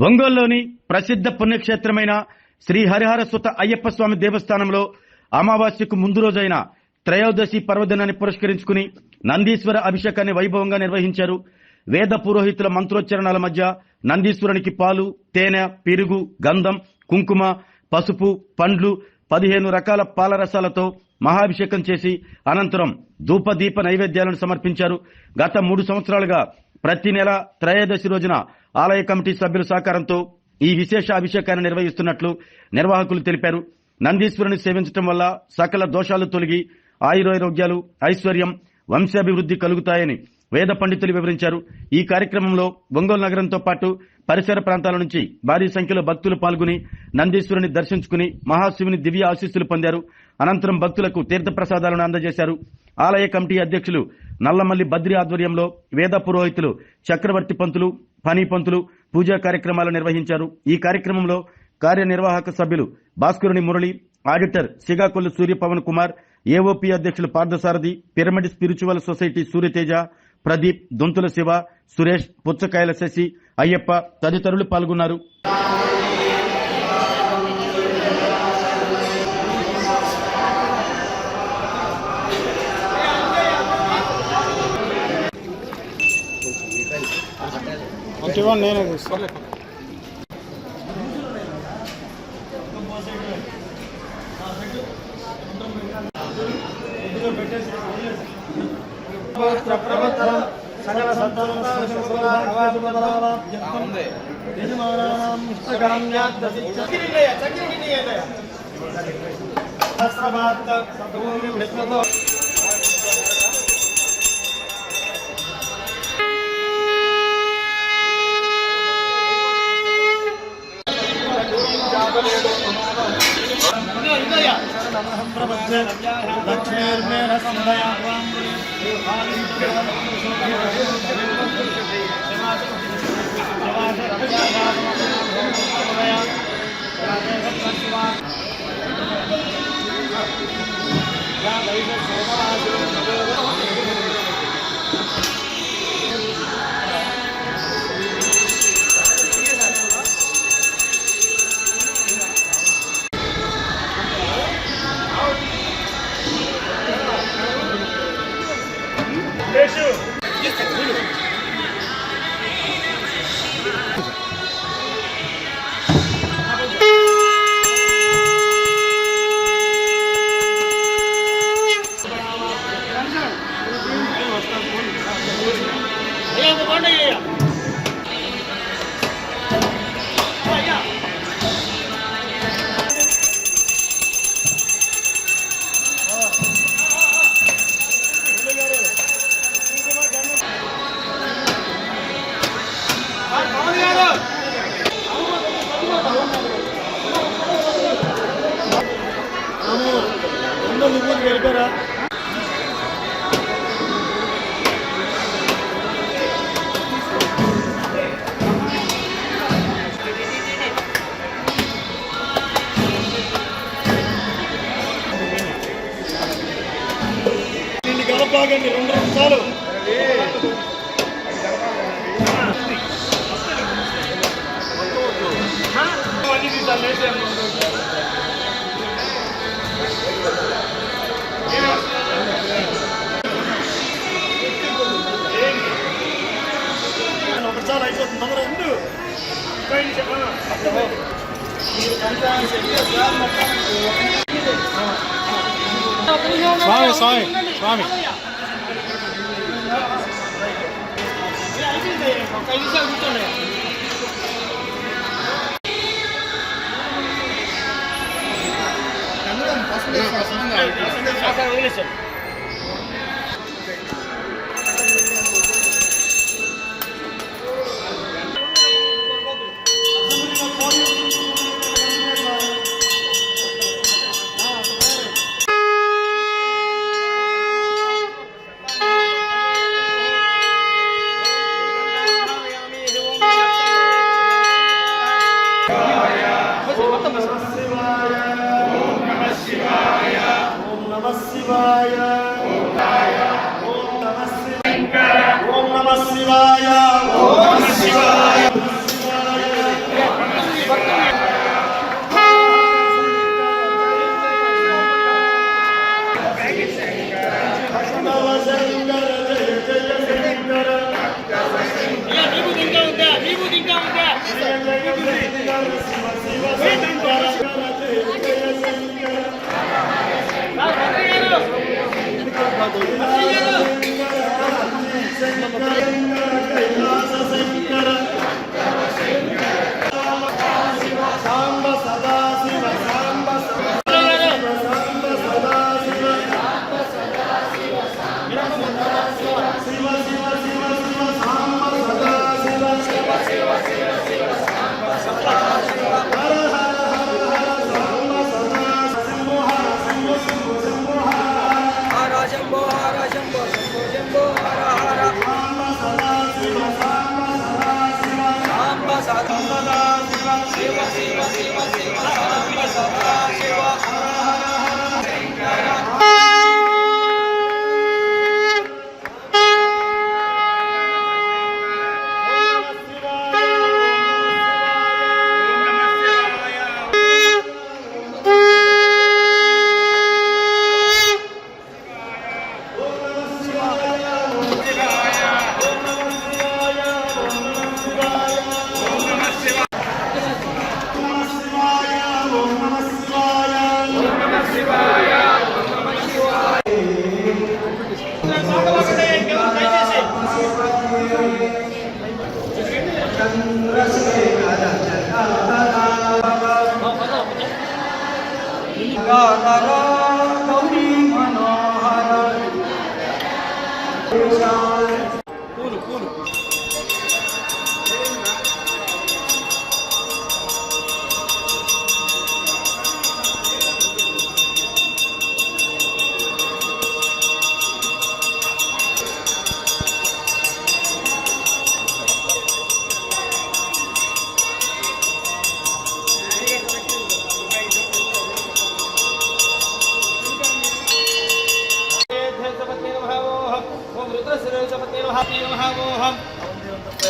ఒంగోలులోని ప్రసిద్ధ పుణ్యక్షేత్రమైన శ్రీ హరిహర సుత అయ్యప్ప స్వామి దేవస్థానంలో అమావాస్యకు ముందు రోజైన త్రయోదశి పర్వదినాన్ని పురస్కరించుకుని నందీశ్వర అభిషేకాన్ని వైభవంగా నిర్వహించారు. వేద పురోహితుల మంత్రోచ్చరణల మధ్య నందీశ్వరునికి పాలు, తేనె, పెరుగు, గంధం, కుంకుమ, పసుపు, పండ్లు 15 రకాల పాలరసాలతో మహాభిషేకం చేసి అనంతరం ధూపదీప నైవేద్యాలను సమర్పించారు. గత 3 సంవత్సరాలుగా ప్రతి నెల త్రయోదశి రోజున ఆలయ కమిటీ సభ్యుల సహకారంతో ఈ విశేష అభిషేకాన్ని నిర్వహిస్తున్నట్లు నిర్వాహకులు తెలిపారు. నందీశ్వరుని సేవించడం వల్ల సకల దోషాలు తొలగి ఆయురారోగ్యాలు, ఐశ్వర్యం, వంశాభివృద్ధి కలుగుతాయని వేద పండితులు వివరించారు. ఈ కార్యక్రమంలో ఒంగోలు నగరంతో పాటు పరిసర ప్రాంతాల నుంచి భారీ సంఖ్యలో భక్తులు పాల్గొని నందీశ్వరుని దర్శించుకుని మహాశివుని దివ్య ఆశీస్సులు పొందారు. అనంతరం భక్తులకు తీర్థప్రసాదాలను అందజేశారు. ఆలయ కమిటీ అధ్యక్షులు నల్లమల్లి బద్రి ఆధ్వర్యంలో వేద పురోహితులు చక్రవర్తి పంతులు, ఫణి పంతులు పూజా కార్యక్రమాలు నిర్వహించారు. ఈ కార్యక్రమంలో కార్యనిర్వాహక సభ్యులు భాస్కరుని మురళి, ఆడిటర్ సిగాకొల్లు సూర్య పవన్ కుమార్, ఏఓపీ అధ్యక్షులు Parthasarathi, pyramid spiritual society Suryateja, Pradeep, Dontula Siva, Suresh, Puchakayala Sasi, Ayyappa తదితరులు పాల్గొన్నారు. నేనే చూస్తాను. బాగండి 2 నిమిషాలు. ఒకసారి అయిపోతుంది తొందర ఎందు స్వామి స్వామి స్వామి Om Namah Shivaya.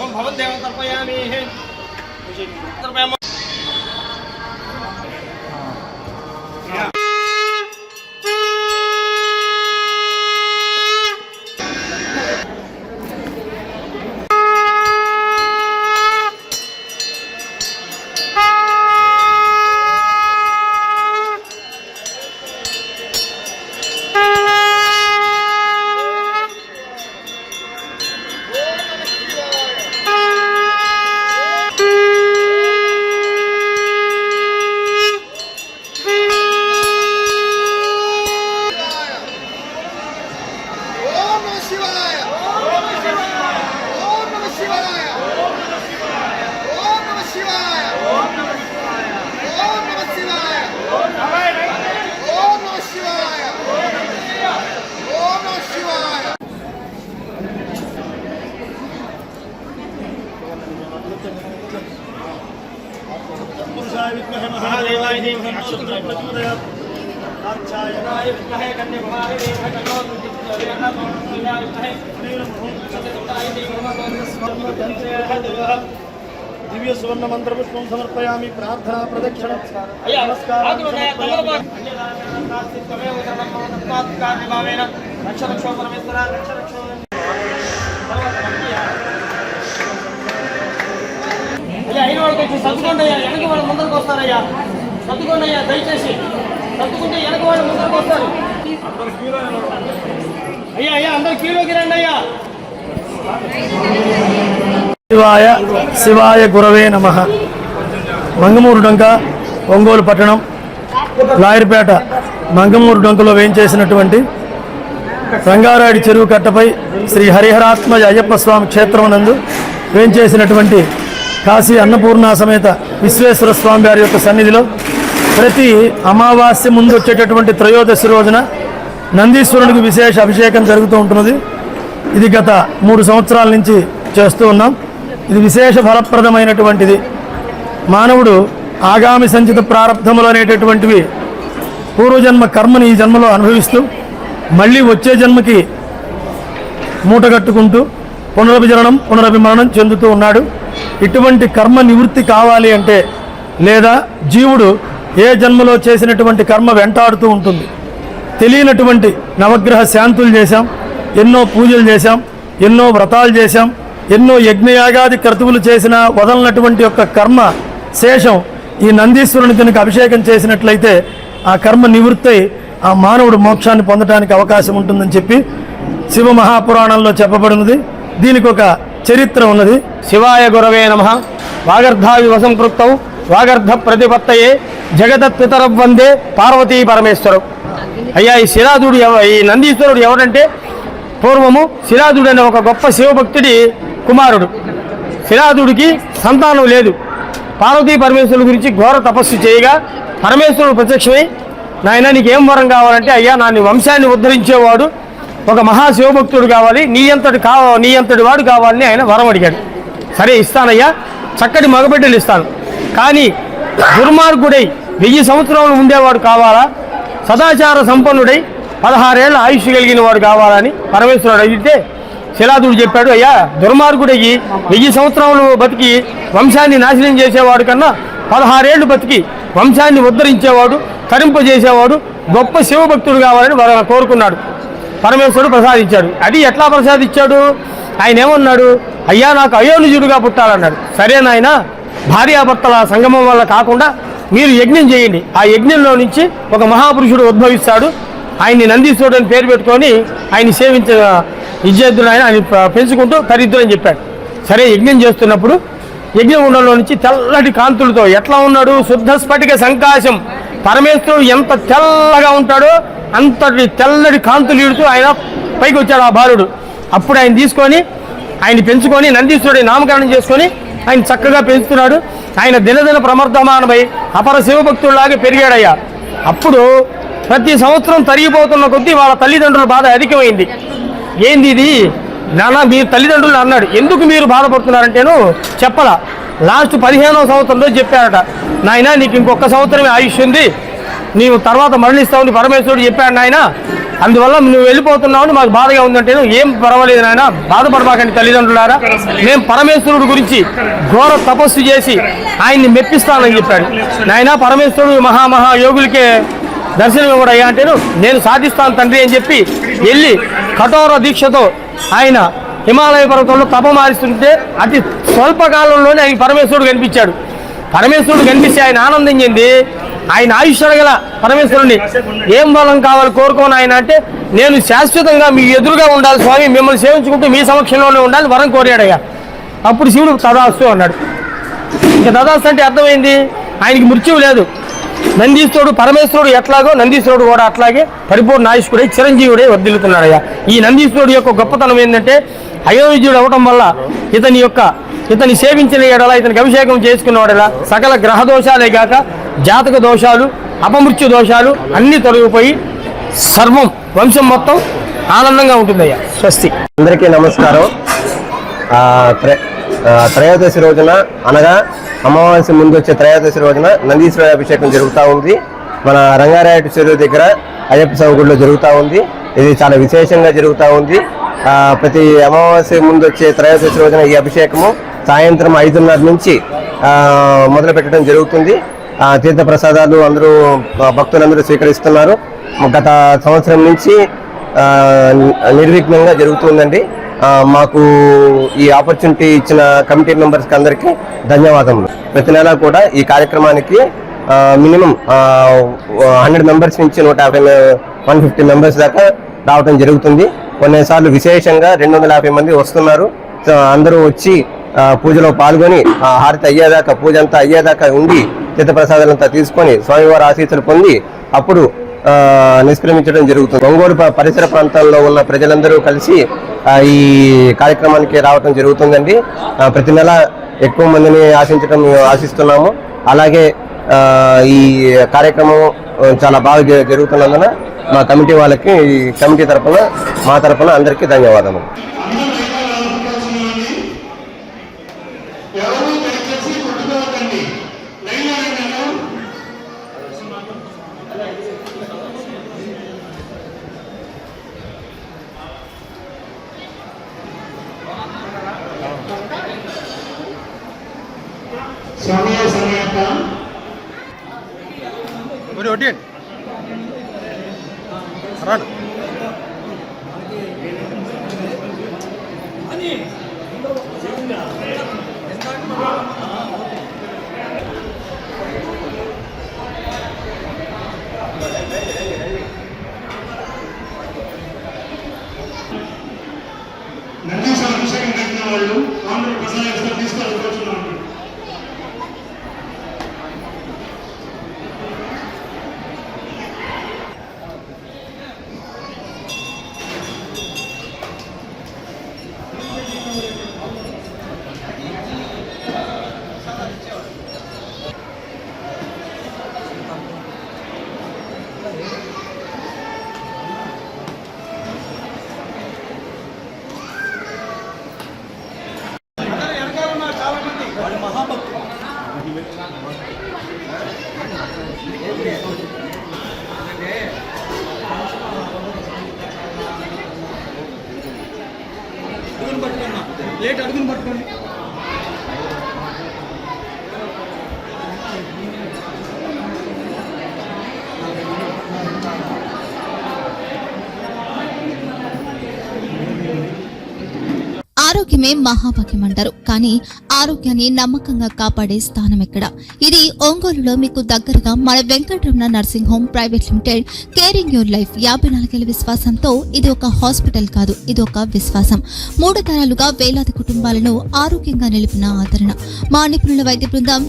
ओम भवदेवं तर्पयामि तर्पयामि महादेवाय धीमहि प्रचोदयात् कात्यायनाय विद्महे कन्याकुमारी दिव्य सुवर्ण मंत्र पुष्पं समर्पयामि प्रार्थना प्रदक्षिण అయిన వాళ్ళకి వచ్చి సర్దుకోండి అయ్యా, వెనక వాళ్ళు ముందరకు వస్తారయ్యా. సర్దుకోండి అయ్యా, దయచేసి సర్దుకుంటే వెనక వాళ్ళు ముందరకు వస్తారు. అయ్యా అయ్యా అందరు క్యూలోకి రండి అయ్యా. శివాయ శివాయ గురవే నమః. మంగమూరు డొంక ఒంగోలు పట్టణం లాయర్పేట మంగమూరు డొంకలో వేయించేసినటువంటి రంగారాయుడి చెరువు కట్టపై శ్రీ హరిహరాత్మజ అయ్యప్ప స్వామి క్షేత్రం నందు వేయించేసినటువంటి కాశీ అన్నపూర్ణ సమేత విశ్వేశ్వర స్వామి వారి యొక్క సన్నిధిలో ప్రతి అమావాస్య ముందు వచ్చేటటువంటి త్రయోదశి రోజున నందీశ్వరునికి విశేష అభిషేకం జరుగుతూ ఉంటున్నది. ఇది గత 3 సంవత్సరాల నుంచి చేస్తూ ఉన్నాం. ఇది విశేష ఫలప్రదమైనటువంటిది. మానవుడు ఆగామి సంచిత ప్రారంధములు అనేటటువంటివి పూర్వజన్మ కర్మని ఈ జన్మలో అనుభవిస్తూ మళ్ళీ వచ్చే జన్మకి మూటగట్టుకుంటూ పునరభిజననం పునరభిమరణం చెందుతూ ఉన్నాడు. ఇటువంటి కర్మ నివృత్తి కావాలి అంటే లేదా జీవుడు ఏ జన్మలో చేసినటువంటి కర్మ వెంటాడుతూ ఉంటుంది. తెలియనటువంటి నవగ్రహ శాంతులు చేశాం, ఎన్నో పూజలు చేశాం, ఎన్నో వ్రతాలు చేశాం, ఎన్నో యజ్ఞయాగాది క్రతువులు చేసినా వదలనటువంటి యొక్క కర్మ శేషం ఈ నందీశ్వరుని కనుక అభిషేకం చేసినట్లయితే ఆ కర్మ నివృత్తి ఆ మానవుడు మోక్షాన్ని పొందడానికి అవకాశం ఉంటుందని చెప్పి శివ మహాపురాణంలో చెప్పబడినది. దీనికి ఒక చరిత్ర ఉన్నది. శివాయ గురవే నమః. వాగర్ధావి వసంపృక్తౌ వాగర్ధ ప్రతిపత్తయే జగదత్పితరం వందే పార్వతీ పరమేశ్వరం. అయ్యా, ఈ శిలాదుడు ఈ నందీశ్వరుడు ఎవరంటే పూర్వము శిలాదుడు అనే ఒక గొప్ప శివభక్తుడి కుమారుడు. శిలాదుడికి సంతానం లేదు. పార్వతీ పరమేశ్వరుడు గురించి ఘోర తపస్సు చేయగా పరమేశ్వరుడు ప్రత్యక్షమై, నాయన నీకేం వరం కావాలంటే, అయ్యా నా వంశాన్ని ఉద్ధరించేవాడు ఒక మహాశివభక్తుడు కావాలి, నీ అంతటి వాడు కావాలని ఆయన వరం అడిగాడు. సరే ఇస్తానయ్యా, చక్కటి మగబిడ్డలు ఇస్తాను, కానీ దుర్మార్గుడై 1000 సంవత్సరాలు ఉండేవాడు కావాలా, సదాచార సంపన్నుడై 16 ఏళ్ల ఆయుష్ కలిగిన వాడు కావాలని పరమేశ్వరుడు అడిగితే శిలాదుడు చెప్పాడు, అయ్యా దుర్మార్గుడయ్యి 1000 సంవత్సరాలు బతికి వంశాన్ని నాశనం చేసేవాడు కన్నా 16 ఏళ్లు బతికి వంశాన్ని ఉద్ధరించేవాడు, తరింపజేసేవాడు గొప్ప శివభక్తుడు కావాలని కోరుకున్నాడు. పరమేశ్వరుడు ప్రసాదించాడు. అది ఎట్లా ప్రసాదించాడు? ఆయన ఏమన్నాడు, అయ్యా నాకు అయోనిజుడుగా పుట్టాలన్నాడు. సరేనాయన, భార్యాభర్తల సంగమం వల్ల కాకుండా మీరు యజ్ఞం చేయండి, ఆ యజ్ఞంలో నుంచి ఒక మహాపురుషుడు ఉద్భవిస్తాడు, ఆయన్ని నందీశ్వరుడు అని పేరు పెట్టుకొని ఆయన్ని సేవించ ఇజ్జద్దులు ఆయన పెంచుకుంటూ తరిద్దులు అని చెప్పాడు. సరే యజ్ఞం చేస్తున్నప్పుడు యజ్ఞగుండంలో నుంచి తెల్లటి కాంతులతో ఎట్లా ఉన్నాడు, శుద్ధ స్ఫటిక సంకాశం. పరమేశ్వరుడు ఎంత తెల్లగా ఉంటాడో అంతటి తెల్లటి కాంతులు ఈడుతూ ఆయన పైకి వచ్చాడు ఆ బాలుడు. అప్పుడు ఆయన తీసుకొని ఆయన పెంచుకొని నందీశ్వరుడి నామకరణం చేసుకొని ఆయన చక్కగా పెంచుతున్నాడు. ఆయన దినదిన ప్రమర్ధమానమై అపర శివభక్తుడిలాగా పెరిగాడయ్యా. అప్పుడు ప్రతి సంవత్సరం తరిగిపోతున్న కొద్దీ వాళ్ళ తల్లిదండ్రుల బాధ అధికమైంది. ఏంది ఇది నాన్న, మీరు తల్లిదండ్రులు అన్నాడు. ఎందుకు మీరు బాధపడుతున్నారంటేను చెప్పలా. లాస్ట్ 15వ సంవత్సరంలో చెప్పారట, నాయన నీకు ఇంకొక సంవత్సరమే ఆయుష్ ఉంది, నీవు తర్వాత మరణిస్తావని పరమేశ్వరుడు చెప్పాడు నాయన, అందువల్ల నువ్వు వెళ్ళిపోతున్నావని మాకు బాధగా ఉందంటే, ఏం పర్వాలేదు నాయన, బాధపడబాకండి తల్లిదండ్రులారా, మేము పరమేశ్వరుడు గురించి ఘోర తపస్సు చేసి ఆయన్ని మెప్పిస్తానని చెప్పాడు. నాయన పరమేశ్వరుడు మహా యోగులకే దర్శనం ఇవ్వడయ్యా అంటే, నేను సాధిస్తాను తండ్రి అని చెప్పి వెళ్ళి కఠోర దీక్షతో ఆయన హిమాలయ పర్వతంలో తపమారిస్తుంటే అతి స్వల్పకాలంలోనే ఆయన పరమేశ్వరుడు కనిపించాడు. పరమేశ్వరుడు కనిపిస్తే ఆయన ఆనందం చెంది ఆయన ఆయుష్ అడగల పరమేశ్వరుని, ఏం బలం కావాలి కోరుకోని ఆయన అంటే, నేను శాశ్వతంగా మీ ఎదురుగా ఉండాలి స్వామి, మిమ్మల్ని సేవించుకుంటూ మీ సమక్షంలోనే ఉండాలి వరం కోరాడయ్యా. అప్పుడు శివుడు తదాస్తు అన్నాడు. ఇంకా తదాస్తు అంటే అర్థమైంది, ఆయనకి మృత్యువు లేదు. నందీశ్వరుడు పరమేశ్వరుడు ఎట్లాగో నందీశ్వరుడు కూడా అట్లాగే పరిపూర్ణ ఆయుష్కుడై చిరంజీవుడై వర్ధిల్లుతున్నాడయ్యా. ఈ నందీశ్వరుడు యొక్క గొప్పతనం ఏంటంటే, అయోనిజుడు అవటం వల్ల ఇతని సేవించిన ఎడల, ఇతనికి అభిషేకం చేసుకున్నవాడలా సకల గ్రహ దోషాలే కాక జాతక దోషాలు, అపమృత్యు దోషాలు అన్నీ తొలగిపోయి సర్వం వంశం మొత్తం ఆనందంగా ఉంటుందయ్యా. స్వస్తి. అందరికీ నమస్కారం. త్రయోదశి రోజున అనగా అమావాస్య ముందు వచ్చే త్రయోదశి రోజున నందీశ్వర అభిషేకం జరుగుతూ ఉంది. మన రంగారాయుడు చెరువు దగ్గర అయ్యప్ప స్వామి గుడిలో జరుగుతూ ఉంది. ఇది చాలా విశేషంగా జరుగుతూ ఉంది. ప్రతి అమావాస్య ముందు వచ్చే త్రయోదశి రోజున ఈ అభిషేకము సాయంత్రం 5:30 నుంచి మొదలు పెట్టడం జరుగుతుంది. తీర్థ ప్రసాదాలు అందరూ భక్తులందరూ స్వీకరిస్తున్నారు. గత సంవత్సరం నుంచి నిర్విఘ్నంగా జరుగుతుందండి. మాకు ఈ ఆపర్చునిటీ ఇచ్చిన కమిటీ మెంబర్స్కి అందరికీ ధన్యవాదములు. ప్రతి నెల కూడా ఈ కార్యక్రమానికి మినిమం 100 మెంబర్స్ నుంచి 150 మెంబర్స్ దాకా రావడం జరుగుతుంది. కొన్నిసార్లు విశేషంగా 250 మంది వస్తున్నారు. అందరూ వచ్చి పూజలో పాల్గొని హారతి అయ్యేదాకా, పూజ అంతా అయ్యేదాకా ఉండి తీర్థప్రసాదాలంతా తీసుకొని స్వామివారి ఆశీస్సులు పొంది అప్పుడు నిష్క్రమించడం జరుగుతుంది. ఒంగోలు పరిసర ప్రాంతాల్లో ఉన్న ప్రజలందరూ కలిసి ఈ కార్యక్రమానికి రావటం జరుగుతుందండి. ప్రతి నెల ఎక్కువ మందిని ఆశిస్తున్నాము. అలాగే ఈ కార్యక్రమం చాలా బాగా జరుగుతున్నందున మా కమిటీ వాళ్ళకి, కమిటీ తరఫున, మా తరఫున అందరికీ ధన్యవాదములు. లేట్ అడుగుని పట్టుకోండి. ఆరోగ్యమే మహాభాగ్యం అంటారు, కానీ ఆరోగ్యాన్ని నమ్మకంగా కాపాడే స్థానం ఎక్కడ? ఇది ఒంగోలులో మీకు దగ్గరగా మన Venkataramana nursing home private limited. Caring your life 54 ఏళ్ల విశ్వాసంతో ఇది ఒక హాస్పిటల్ కాదు, ఇది ఒక విశ్వాసం. 3 తరాలుగా వేలాది కుటుంబాలను ఆరోగ్యంగా నిలిపిన ఆదరణ. మా నిపుణుల వైద్య బృందం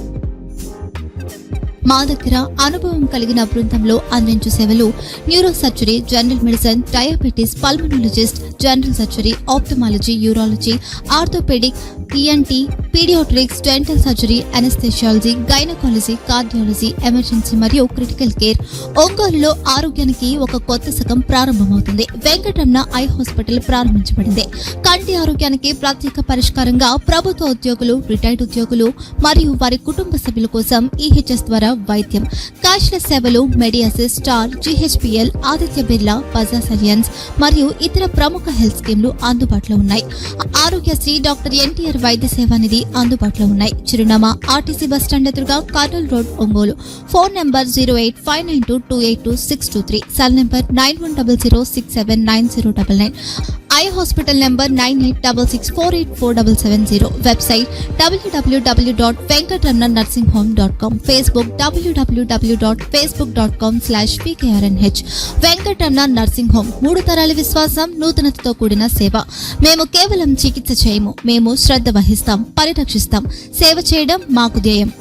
మా దగ్గర అనుభవం కలిగిన బృందంలో అందించే సేవలు neuro surgery, general medicine, diabetes, pulmonologist, general surgery, ophthalmology, urology, orthopaedic, ENT, paediatrics, dental surgery, anaesthesiology, gynaecology, cardiology, emergency మరియు క్రిటికల్ కేర్. ఒంగోలులో ఆరోగ్యానికి ఒక కొత్త శకం ప్రారంభమవుతుంది. వెంకటరమణ ఐ హాస్పిటల్ ప్రారంభించబడింది. కంటి ఆరోగ్యానికి ప్రత్యేక పరిష్కారంగా ప్రభుత్వ ఉద్యోగులు, రిటైర్డ్ ఉద్యోగులు మరియు వారి కుటుంబ సభ్యుల కోసం EHS ద్వారా వైద్యం. క్యాష్లెస్ సేవలు Medi Assist, Star, GHPL, Aditya Birla, Bajaj Allianz మరియు ఇతర ప్రముఖ హెల్త్ స్కీమ్లు అందుబాటులో ఉన్నాయి. ఆరోగ్యశ్రీ, డాక్టర్ NTR వైద్య సేవా నిధి అందుబాటులో ఉన్నాయి. చిరునామా RTC బస్టాండ్ ఎదురుగా, Kurnool road, Ongole. Phone number 08592282623, cell number 9100679099. Eye hospital number 9866484770. Website www.venkatramanarsinghome.com. Facebook www.facebook.com/VKRNH. Venkataramana nursing home, 3 తరాల విశ్వాసం, నూతనతతో కూడిన సేవ. మేము కేవలం చికిత్స చేయము, మేము శ్రద్ధ వహిస్తాం, పరిరక్షిస్తాం. సేవ చేయడం మాకు ధ్యేయం.